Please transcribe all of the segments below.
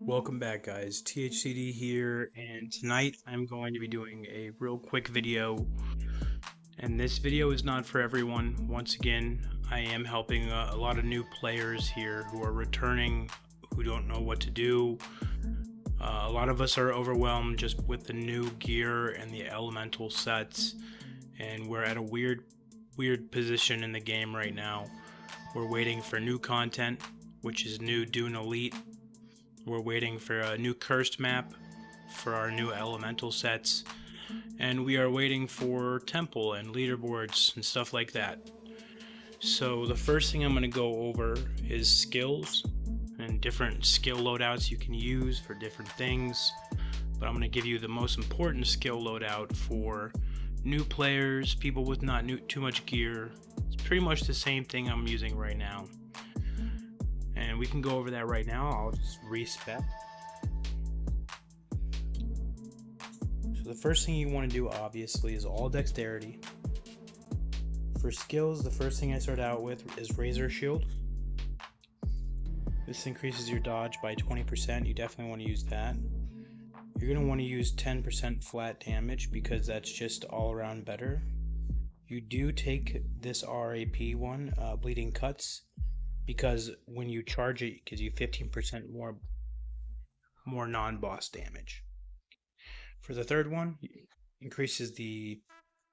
Welcome back, guys. THCD here, and tonight I'm going to be doing a real quick video. And this video is not for everyone. Once again, I am helping a lot of new players here who are returning, who don't know what to do. A lot of us are overwhelmed just with the new gear and the elemental sets, and we're at a weird position in the game right now. We're waiting for new content, which is new Dune Elite. We're waiting for a new cursed map for our new elemental sets, and we are waiting for temple and leaderboards and stuff like that. So the first thing I'm going to go over is skills and different skill loadouts you can use for different things, but I'm going to give you the most important skill loadout for new players, people with not too much gear. It's pretty much the same thing I'm using right now. And we can go over that right now. I'll just respec. So the first thing you want to do obviously is all dexterity. For skills, the first thing I start out with is Razor Shield. This increases your dodge by 20%. You definitely want to use that. You're going to want to use 10% flat damage because that's just all around better. You do take this RAP one, Bleeding Cuts, because when you charge it, it gives you 15% more non-boss damage. For the third one, it increases the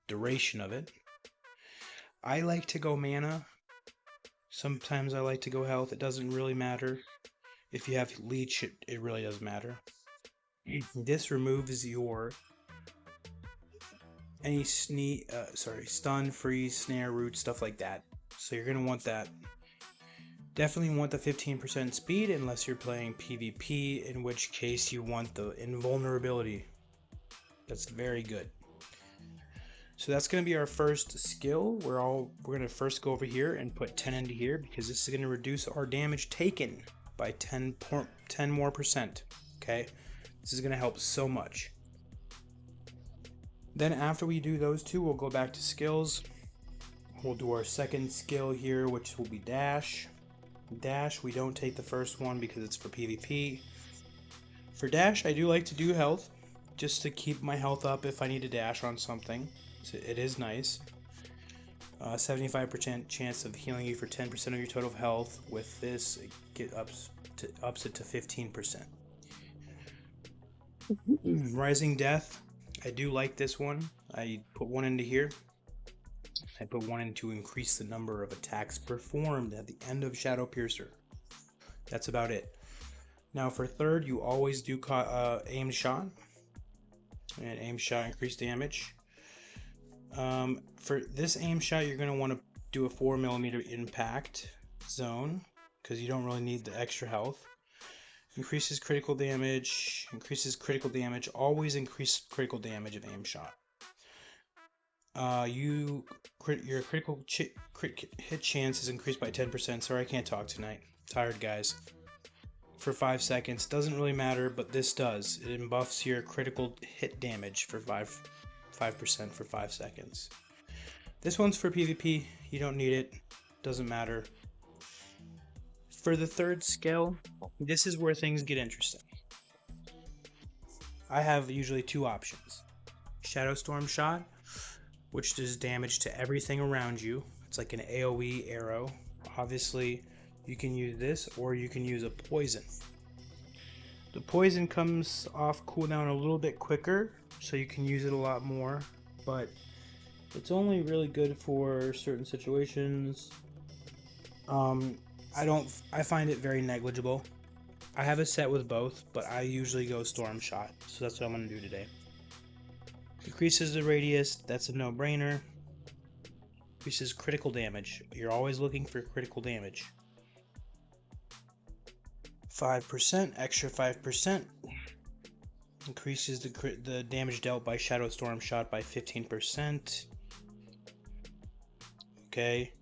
duration of it. I like to go mana. Sometimes I like to go health. It doesn't really matter. If you have leech, it really doesn't matter. This removes your any stun, freeze, snare, root, stuff like that. So you're gonna want that. Definitely want the 15% speed unless you're playing PvP, in which case you want the invulnerability. That's very good. So that's going to be our first skill. We're going to first go over here and put 10 into here because this is going to reduce our damage taken by 10 more percent. Okay, this is going to help so much. Then after we do those two, we'll go back to skills. We'll do our second skill here, which will be dash. Dash, we don't take the first one because it's for PvP. For dash, I do like to do health, just to keep my health up if I need to dash on something. So it is nice. 75% chance of healing you for 10% of your total health. With this, it ups it to 15%. Rising Death, I do like this one. I put one into here. I put one in to increase the number of attacks performed at the end of Shadow Piercer. That's about it. Now for third, you always do aim shot. And aim shot increase damage. For this aim shot, you're going to want to do a 4mm impact zone because you don't really need the extra health. Increases critical damage. Always increase critical damage of aim shot. Your critical hit chance is increased by 10%. Sorry, I can't talk tonight. Tired, guys. For 5 seconds. Doesn't really matter, but this does. It buffs your critical hit damage for 5% for 5 seconds. This one's for PvP. You don't need it. Doesn't matter. For the third skill, this is where things get interesting. I have usually two options. Shadow Storm Shot, which does damage to everything around you. It's like an AoE arrow. Obviously, you can use this or you can use a poison. The poison comes off cooldown a little bit quicker, so you can use it a lot more, but it's only really good for certain situations. I find it very negligible. I have a set with both, but I usually go Storm Shot, so that's what I'm going to do today. Increases the radius, that's a no-brainer. Increases critical damage. You're always looking for critical damage. 5%, extra 5%. Increases the damage dealt by Shadow Storm Shot by 15%. Okay.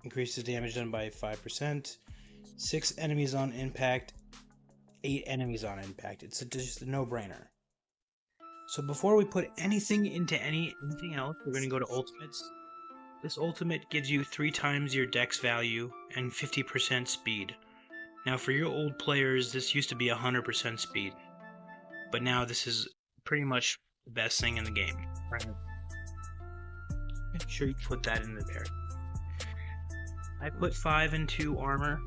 Increases damage done by 5%. 6 enemies on impact. 8 enemies on impact. It's just a no-brainer. So before we put anything into anything else, we're going to go to ultimates. This ultimate gives you 3 times your dex value and 50% speed. Now for your old players, this used to be 100% speed, but now this is pretty much the best thing in the game. Right. Make sure you put that in there. I put 5 into armor.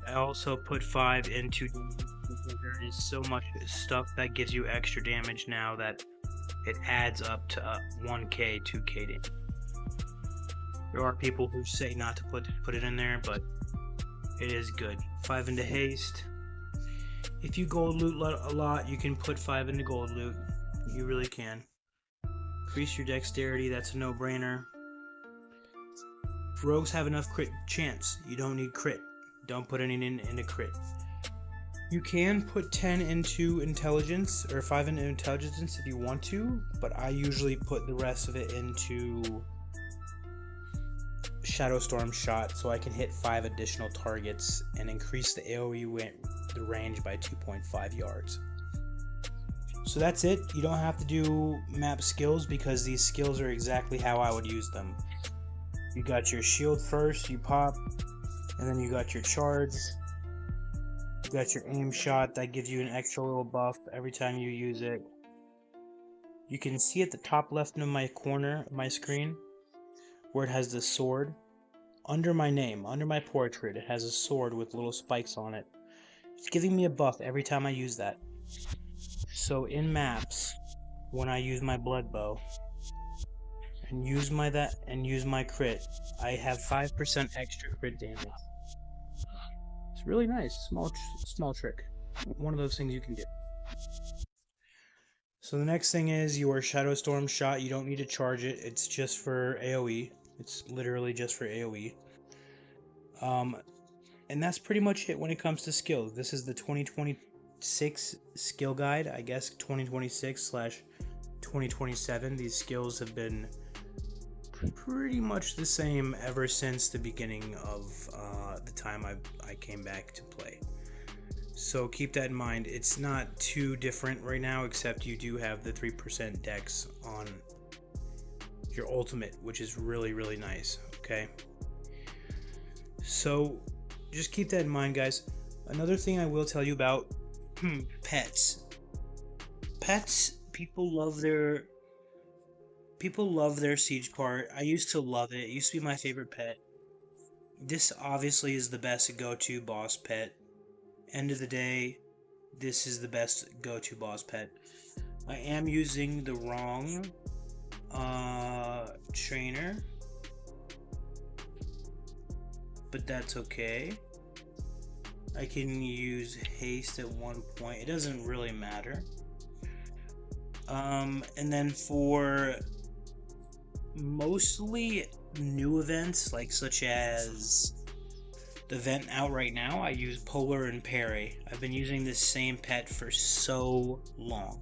I also put 5 into damage because there is so much stuff that gives you extra damage now that it adds up to 1k, 2k damage. There are people who say not to put it in there, but it is good. 5 into haste. If you gold loot a lot, you can put 5 into gold loot. You really can. Increase your dexterity, that's a no-brainer. If rogues have enough crit chance, you don't need crit. Don't put any into crit. You can put 10 into intelligence, or 5 into intelligence if you want to, but I usually put the rest of it into Shadow Storm shot so I can hit 5 additional targets and increase the AoE the range by 2.5 yards. So that's it. You don't have to do map skills because these skills are exactly how I would use them. You got your shield first, you pop, and then you got your charge. You got your aim shot that gives you an extra little buff every time you use it. You can see at the top left in my corner of my screen where it has the sword. Under my name, under my portrait, it has a sword with little spikes on it. It's giving me a buff every time I use that. So in maps, when I use my blood bow and use my crit, I have 5% extra crit damage. It's really nice, small trick. One of those things you can do. So the next thing is your Shadow Storm shot. You don't need to charge it. It's just for AoE. It's literally just for AoE. And that's pretty much it when it comes to skills. This is the 2026 skill guide, I guess 2026/2027. These skills have been pretty much the same ever since the beginning of the time I came back to play. So keep that in mind. It's not too different right now, except you do have the 3% dex on your ultimate, which is really, really nice. Okay. So just keep that in mind, guys. Another thing I will tell you about pets. People love their siege cart. I used to love it. It used to be my favorite pet. This obviously is the best go-to boss pet. End of the day, this is the best go-to boss pet. I am using the wrong trainer, but that's okay. I can use haste at one point. It doesn't really matter. And then for mostly new events, like such as the event out right now, I use Polar and Parry. I've been using this same pet for so long.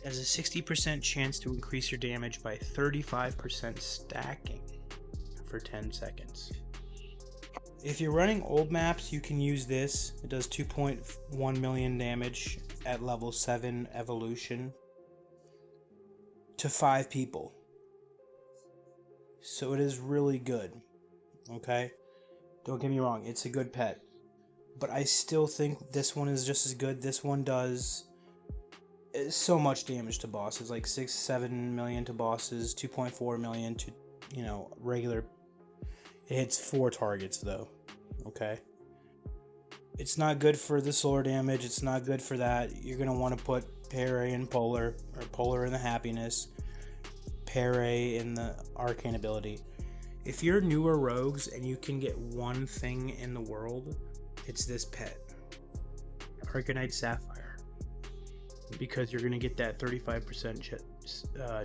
It has a 60% chance to increase your damage by 35% stacking for 10 seconds. If you're running old maps, you can use this. It does 2.1 million damage at level 7 evolution to 5 people. So it is really good. Okay? Don't get me wrong, it's a good pet. But I still think this one is just as good. This one does so much damage to bosses, like 6-7 million to bosses, 2.4 million to, regular. It hits 4 targets though. Okay, it's not good for the solar damage. It's not good for that. You're gonna want to put Parry in Polar, or Polar in the happiness, Parry in the arcane ability. If you're newer rogues and you can get one thing in the world, it's this pet, Arcanite Sapphire, because you're gonna get that 35%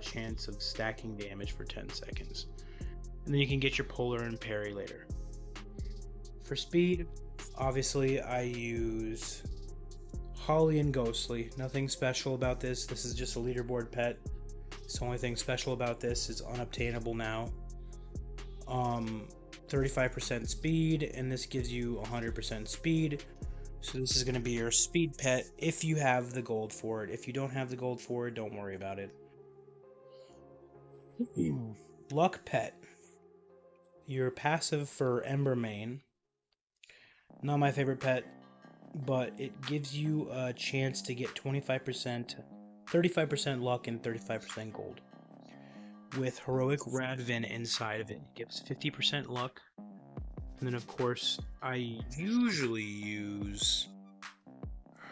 chance of stacking damage for 10 seconds. And then you can get your Polar and Parry later. For speed, obviously I use Holly and Ghostly. Nothing special about this. This is just a leaderboard pet. The only thing special about this is unobtainable now. 35% speed, and this gives you 100% speed. So this is going to be your speed pet if you have the gold for it. If you don't have the gold for it, don't worry about it. Luck pet. Your passive for Ember main Not my favorite pet, but it gives you a chance to get 25%, 35% luck and 35% gold. With Heroic Radvin inside of it, it gives 50% luck. And then of course, I usually use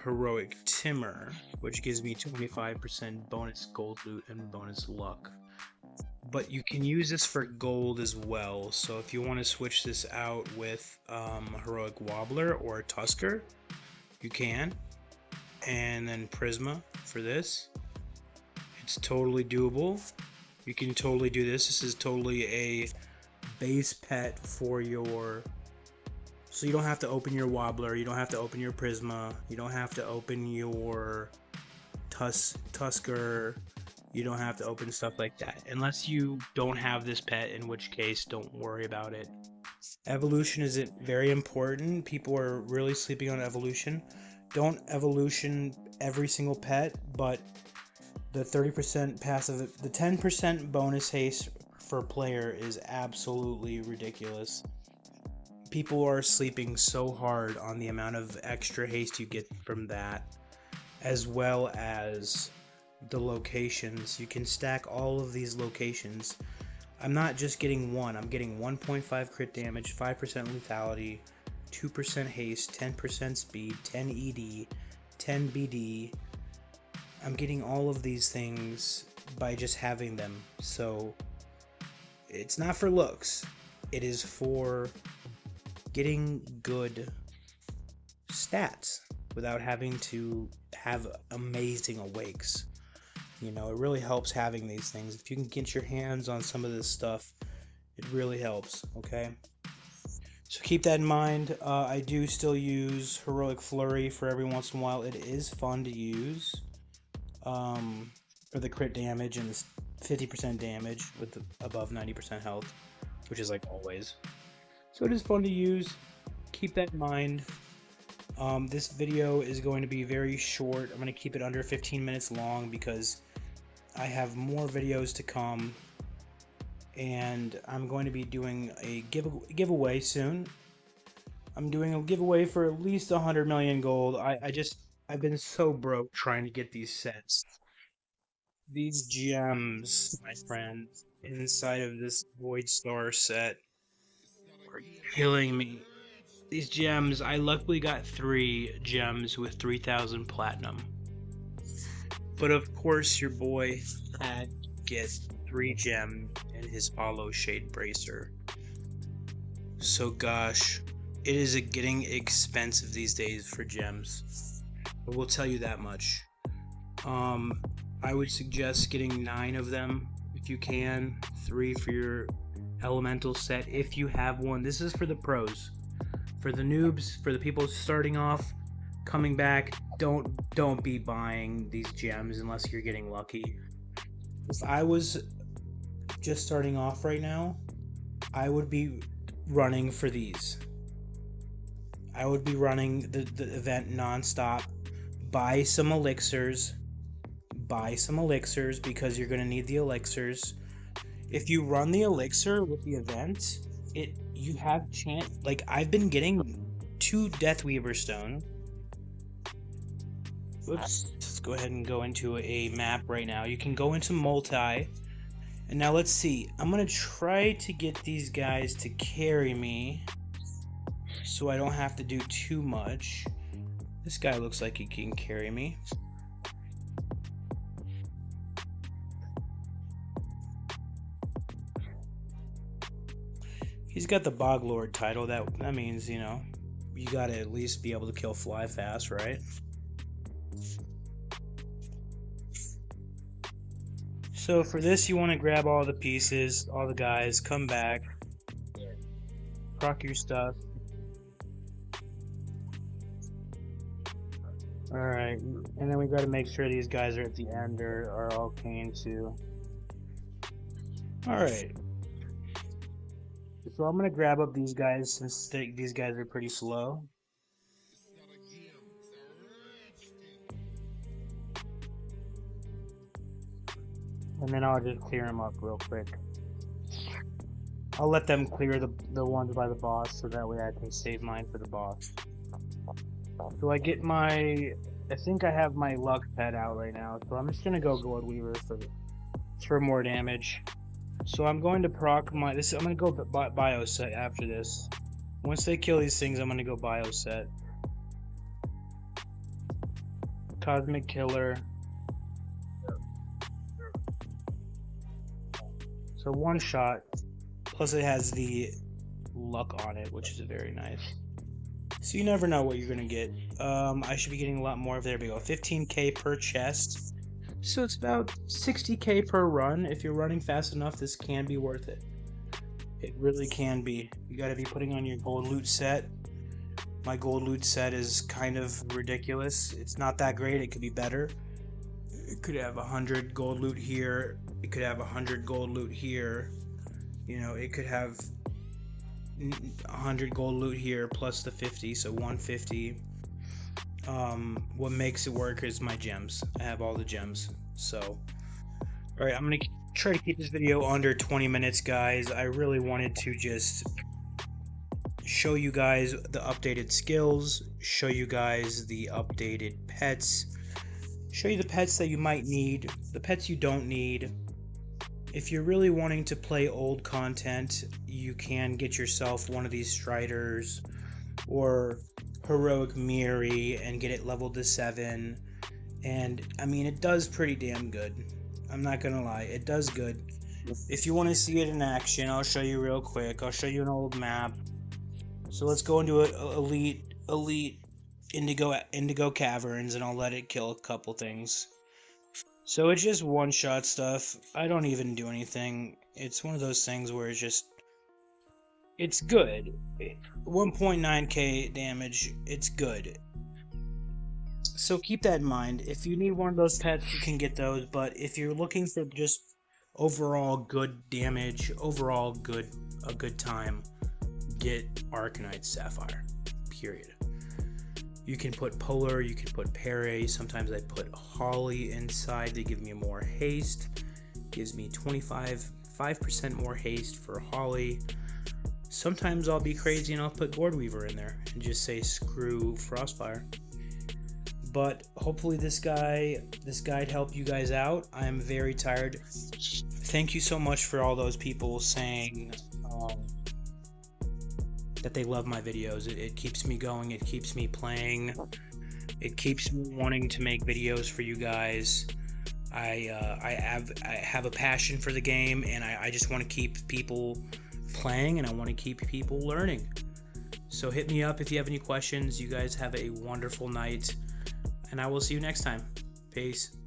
Heroic Timmer, which gives me 25% bonus gold loot and bonus luck. But you can use this for gold as well, so if you want to switch this out with Heroic Wobbler or Tusker, you can. And then Prisma for this. It's totally doable. You can totally do this. This is totally a base pet for your... So you don't have to open your Wobbler, you don't have to open your Prisma, you don't have to open your Tusker, you don't have to open stuff like that. Unless you don't have this pet, in which case, don't worry about it. Evolution is very important. People are really sleeping on evolution. Don't evolution every single pet, but the 30% passive, the 10% bonus haste for player is absolutely ridiculous. People are sleeping so hard on the amount of extra haste you get from that, as well as the locations. You can stack all of these locations. I'm not just getting one, I'm getting 1.5 crit damage, 5% lethality, 2% haste, 10% speed, 10 ED, 10 BD. I'm getting all of these things by just having them. So it's not for looks, it is for getting good stats without having to have amazing awakes. You know, it really helps having these things. If you can get your hands on some of this stuff, it really helps, okay? So keep that in mind. I do still use Heroic Flurry for every once in a while. It is fun to use for the crit damage and the 50% damage with the above 90% health, which is like always. So it is fun to use. Keep that in mind. This video is going to be very short. I'm going to keep it under 15 minutes long because I have more videos to come, and I'm going to be doing a giveaway soon. I'm doing a giveaway for at least 100 million gold. I've been so broke trying to get these sets. These gems, my friends, inside of this Void Star set are killing me. These gems, I luckily got 3 gems with 3,000 platinum. But of course your boy had to get 3 gems in his Hollow Shade Bracer. So gosh, it is getting expensive these days for gems. I will tell you that much. I would suggest getting 9 of them if you can. 3 for your elemental set if you have one. This is for the pros. For the noobs, for the people starting off, coming back, don't be buying these gems unless you're getting lucky. If I was just starting off right now, I would be running for these. I would be running the event non-stop. Buy some elixirs because you're going to need the elixirs. If you run the elixir with the event, you have chance. Like, I've been getting 2 Deathweaver stone. Oops. Let's go ahead and go into a map right now. You can go into multi. And now let's see. I'm going to try to get these guys to carry me so I don't have to do too much. This guy looks like he can carry me. He's got the Bog Lord title. That means, you know, you gotta at least be able to kill fly fast, right? So for this, you want to grab all the pieces, all the guys, come back, proc your stuff. Alright, and then we gotta make sure these guys are at the end or are arcane too. Alright. So I'm gonna grab up these guys since these guys are pretty slow. And then I'll just clear them up real quick. I'll let them clear the ones by the boss, so that way I can save mine for the boss. So I get my, I think I have my luck pet out right now, so I'm just gonna go Gold Weaver for more damage. So I'm going to proc my, I'm gonna go bio set after this. Once they kill these things, I'm gonna go bio set. Cosmic Killer. So one shot, plus it has the luck on it, which is very nice. So you never know what you're gonna get. I should be getting a lot more. There we go, 15k per chest. So it's about 60k per run. If you're running fast enough, this can be worth it. It really can be. You gotta be putting on your gold loot set. My gold loot set is kind of ridiculous. It's not that great, it could be better. It could have 100 gold loot here. It could have 100 gold loot here. You know, it could have 100 gold loot here plus the 50, so 150. What makes it work is my gems. I have all the gems. So, alright, I'm gonna try to keep this video under 20 minutes, guys. I really wanted to just show you guys the updated skills, show you guys the updated pets, show you the pets that you might need, the pets you don't need. If you're really wanting to play old content, you can get yourself one of these Striders or Heroic Miri and get it leveled to 7. And I mean, it does pretty damn good. I'm not gonna lie, it does good. If you want to see it in action, I'll show you real quick. I'll show you an old map. So let's go into elite indigo caverns, and I'll let it kill a couple things. So it's just one-shot stuff. I don't even do anything. It's one of those things where it's good. 1.9k damage, it's good. So keep that in mind. If you need one of those pets, you can get those, but if you're looking for just overall good damage, overall a good time, get Arcanite Sapphire, period. You can put Polar, you can put Pere, sometimes I put Holly inside, they give me more haste, gives me 5% more haste for Holly. Sometimes I'll be crazy and I'll put Gold Weaver in there and just say screw Frostfire. But hopefully this guide helped you guys out. I am very tired. Thank you so much for all those people saying that they love my videos. It keeps me going, it keeps me playing, it keeps me wanting to make videos for you guys. I have a passion for the game, and I just want to keep people playing, and I want to keep people learning. So hit me up if you have any questions. You guys have a wonderful night, and I will see you next time. Peace.